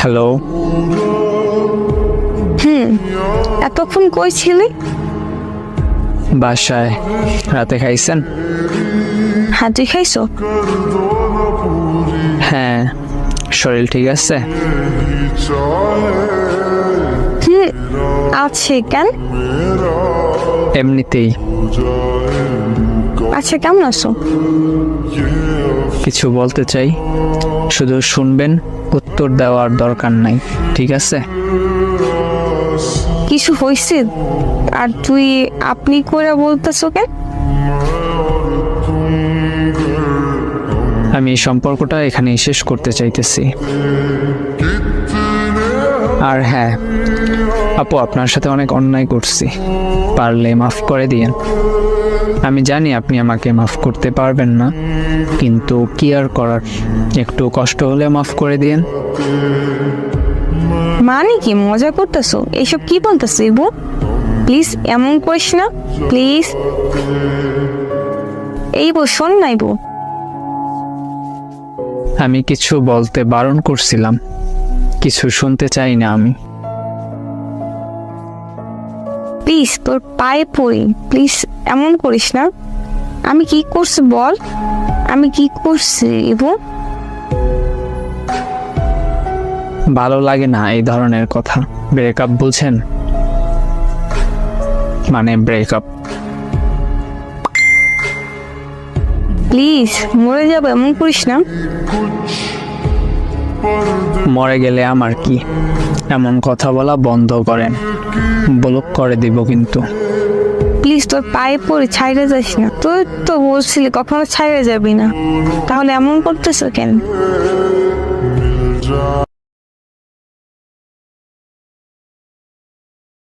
Hello, এতক্ষণ কই ছিলি? বাসায়। রাতে খাইছেন? হ্যাঁ, তুই খাইছো? হ্যাঁ। শরীর ঠিক আছে? আছে। কেন? এমনিতেই। আচ্ছা, কেমন আছো? কিছু বলতে চাই, শুধু শুনবেন, উত্তর দেওয়ার দরকার নাই, ঠিক আছে? কিছু হয়েছে? আর তুই আপনি করে বলতেছো কেন? আমি এই সম্পর্কটা এখানেই শেষ করতে চাইতেছি। আর হ্যাঁ আপু, আপনার সাথে অনেক অন্যায় করছি, পারলে মাফ করে দিয়েন। আমি জানি আপনি আমাকে মাফ করতে পারবেন না, কিন্তু কি আর করার, একটু কষ্ট হলে মাফ করে দিয়েন। মানে কি মজা করতেছো? এইসব কি বলতেছো ইবু? প্লিজ এমন করিস না, প্লিজ। এই বউ, শোন না ইবু। আমি কিছু বলতে বারণ করছিলাম, কিছু শুনতে চাই না আমি। প্লিজ, তোর পায়ে পড়ি, প্লিজ এমন করিস না। আমি কি করছি বল? আমি কি করছি ইবু? ভালো লাগে না এই ধরনের কথা। ব্রেকআপ বুঝেন? মানে ব্রেকআপ। প্লিজ, মরে যাবো, এমন করিস না। মরে গেলে আমার কি? এমন কথা বলা বন্ধ করেন, ব্লক করে দিব কিন্তু। প্লিজ, তোর পায়ে পড়ে ছাইড়ে যাস না। তুই তো বলছিলি কখনো ছাইড়ে যাবি না, তাহলে এমন করতেছ কেন?